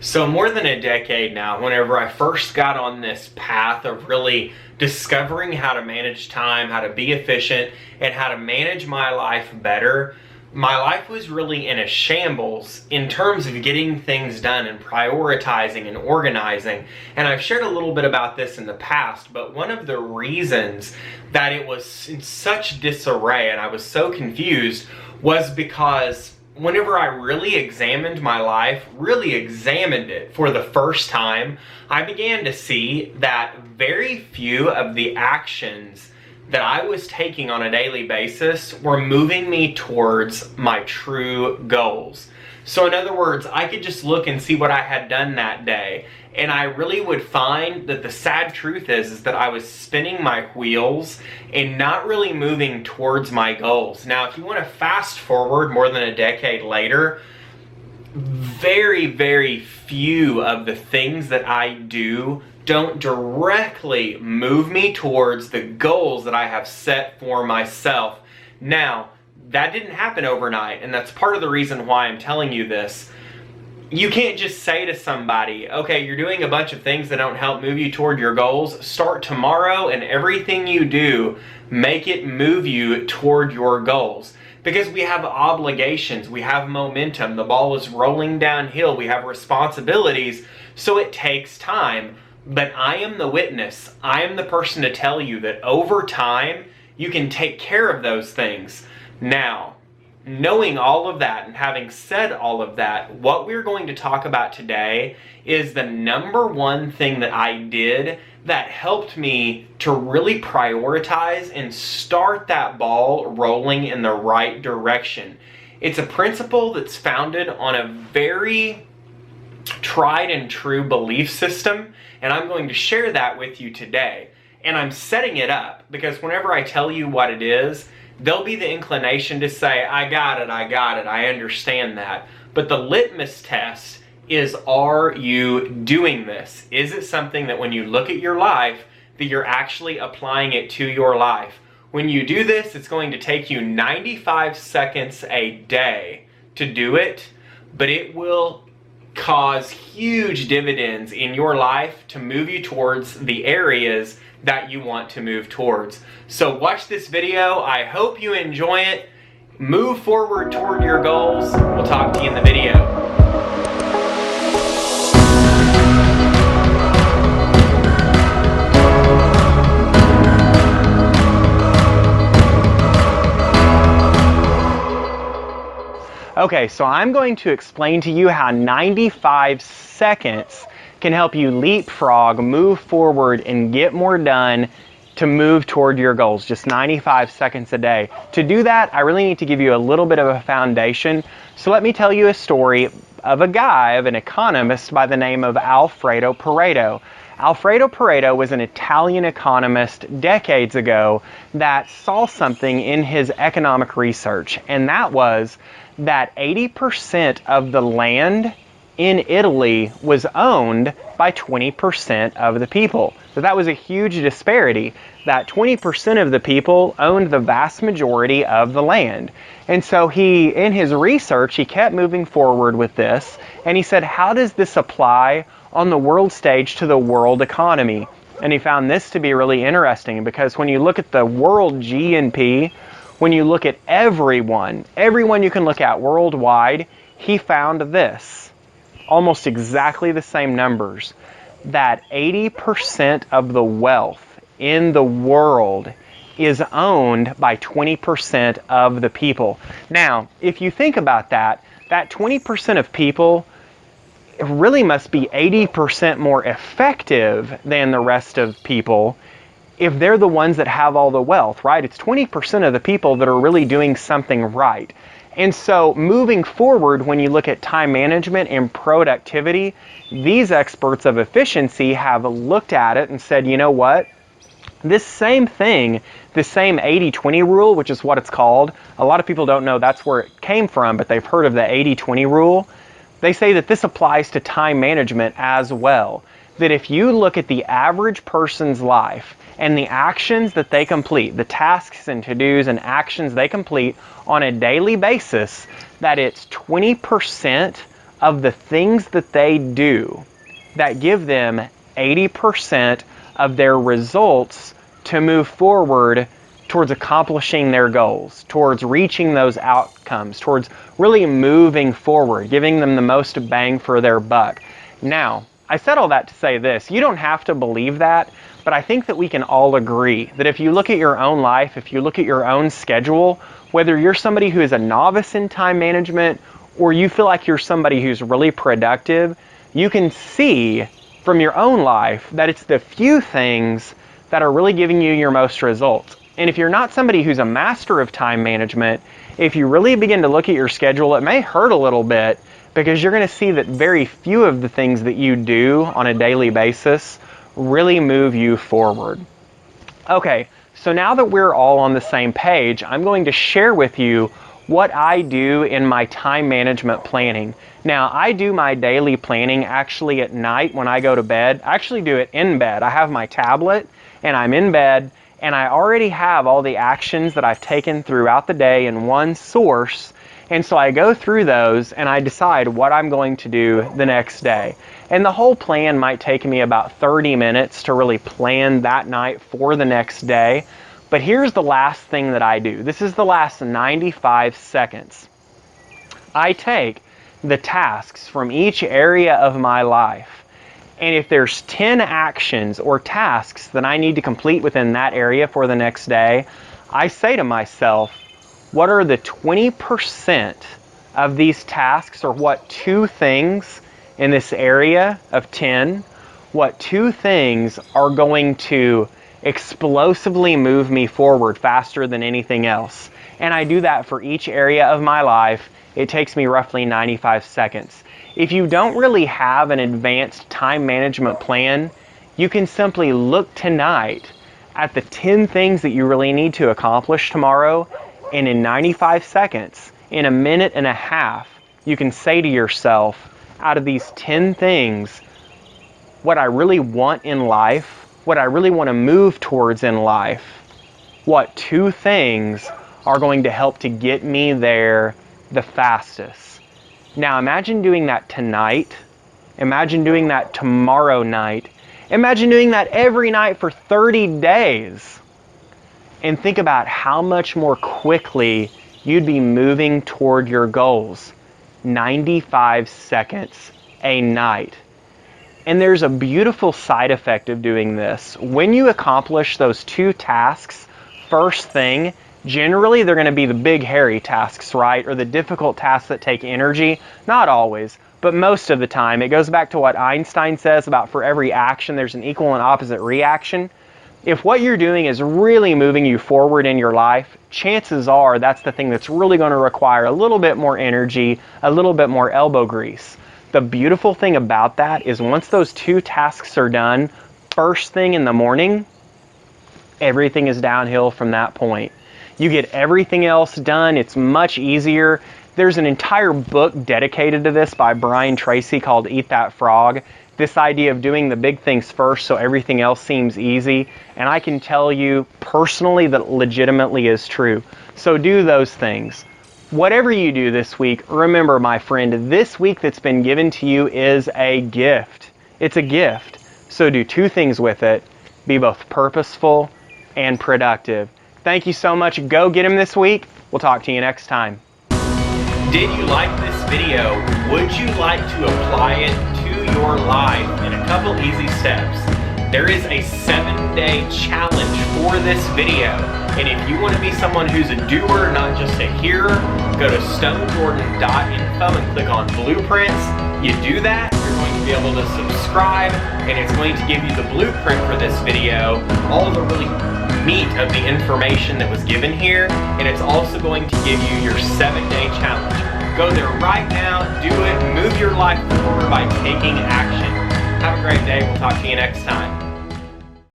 So more than a decade now, whenever I first got on this path of really discovering how to manage time, how to be efficient, and how to manage my life better, my life was really in a shambles in terms of getting things done and prioritizing and organizing. And I've shared a little bit about this in the past, but one of the reasons that it was in such disarray and I was so confused was because whenever I really examined my life, really examined it for the first time, I began to see that very few of the actions that I was taking on a daily basis were moving me towards my true goals. So in other words, I could just look and see what I had done that day, and I really would find that the sad truth is that I was spinning my wheels and not really moving towards my goals. Now, if you want to fast forward more than a decade later, very, very few of the things that I do don't directly move me towards the goals that I have set for myself. Now, that didn't happen overnight, and that's part of the reason why I'm telling you this. You can't just say to somebody, okay, you're doing a bunch of things that don't help move you toward your goals. Start tomorrow, and everything you do, make it move you toward your goals. Because we have obligations, we have momentum, the ball is rolling downhill, we have responsibilities, so it takes time. But I am the witness. I am the person to tell you that over time, you can take care of those things. Now, knowing all of that and having said all of that, what we're going to talk about today is the number one thing that I did that helped me to really prioritize and start that ball rolling in the right direction. It's a principle that's founded on a very tried and true belief system, and I'm going to share that with you today. And I'm setting it up because whenever I tell you what it is, there'll be the inclination to say, I got it, I understand that. But the litmus test is, are you doing this? Is it something that when you look at your life, that you're actually applying it to your life? When you do this, it's going to take you 95 seconds a day to do it, but it will cause huge dividends in your life to move you towards the areas that you want to move towards. So watch this video. I hope you enjoy it. Move forward toward your goals. We'll talk to you in the video. Okay, so I'm going to explain to you how 95 seconds can help you leapfrog, move forward, and get more done to move toward your goals. Just 95 seconds a day. To do that, I really need to give you a little bit of a foundation. So let me tell you a story of a guy, of an economist by the name of Alfredo Pareto. Alfredo Pareto was an Italian economist decades ago that saw something in his economic research, and that was that 80% of the land in Italy was owned by 20% of the people. So that was a huge disparity, that 20% of the people owned the vast majority of the land. And so he, in his research, he kept moving forward with this, and he said, how does this apply on the world stage to the world economy? And he found this to be really interesting, because when you look at the world GNP, when you look at everyone you can look at worldwide, he found this, almost exactly the same numbers, that 80% of the wealth in the world is owned by 20% of the people. Now, if you think about that, that 20% of people really must be 80% more effective than the rest of people if they're the ones that have all the wealth, right? It's 20% of the people that are really doing something right. And so moving forward, when you look at time management and productivity, these experts of efficiency have looked at it and said, you know what? This same thing, this same 80-20 rule, which is what it's called, a lot of people don't know that's where it came from, but they've heard of the 80-20 rule. They say that this applies to time management as well. That if you look at the average person's life and the actions that they complete, the tasks and to-dos and actions they complete on a daily basis, that it's 20% of the things that they do that give them 80% of their results to move forward towards accomplishing their goals, towards reaching those outcomes, towards really moving forward, giving them the most bang for their buck. Now, I said all that to say this. You don't have to believe that, but I think that we can all agree that if you look at your own life, if you look at your own schedule, whether you're somebody who is a novice in time management or you feel like you're somebody who's really productive, you can see from your own life that it's the few things that are really giving you your most results. And if you're not somebody who's a master of time management, if you really begin to look at your schedule, it may hurt a little bit because you're going to see that very few of the things that you do on a daily basis really move you forward. Okay, so now that we're all on the same page, I'm going to share with you what I do in my time management planning. Now, I do my daily planning actually at night when I go to bed. I actually do it in bed. I have my tablet and I'm in bed and I already have all the actions that I've taken throughout the day in one source. And so I go through those and I decide what I'm going to do the next day. And the whole plan might take me about 30 minutes to really plan that night for the next day. But here's the last thing that I do. This is the last 95 seconds. I take the tasks from each area of my life, and if there's 10 actions or tasks that I need to complete within that area for the next day, I say to myself, what are the 20% of these tasks, or what 2 things in this area of 10, what 2 things are going to explosively move me forward faster than anything else? And I do that for each area of my life. It takes me roughly 95 seconds. If you don't really have an advanced time management plan, you can simply look tonight at the 10 things that you really need to accomplish tomorrow, and in 95 seconds, in a minute and a half, you can say to yourself, out of these 10 things, what I really want in life, what I really want to move towards in life, what 2 things are going to help to get me there the fastest. Now imagine doing that tonight. Imagine doing that tomorrow night. Imagine doing that every night for 30 days. And think about how much more quickly you'd be moving toward your goals. 95 seconds a night. And there's a beautiful side effect of doing this. When you accomplish those 2 tasks first thing, generally they're going to be the big hairy tasks, right? Or the difficult tasks that take energy. Not always, but most of the time. It goes back to what Einstein says about for every action there's an equal and opposite reaction. If what you're doing is really moving you forward in your life, chances are that's the thing that's really going to require a little bit more energy, a little bit more elbow grease. The beautiful thing about that is once those 2 tasks are done, first thing in the morning, everything is downhill from that point. You get everything else done. It's much easier. There's an entire book dedicated to this by Brian Tracy called Eat That Frog. This idea of doing the big things first so everything else seems easy. And I can tell you personally that legitimately is true. So do those things. Whatever you do this week, remember, my friend, this week that's been given to you is a gift. It's a gift. So do 2 things with it. Be both purposeful and productive. Thank you so much. Go get him this week. We'll talk to you next time. Did you like this video? Would you like to apply it to your life in a couple easy steps? There is a 7-day challenge for this video. And if you want to be someone who's a doer, not just a hearer, go to stonejordan.info and click on blueprints. You do that, you're going to be able to subscribe, and it's going to give you the blueprint for this video, all the really meat of the information that was given here, and it's also going to give you your 7-day challenge. Go there right now, do it, move your life forward by taking action. Have a great day. We'll talk to you next time.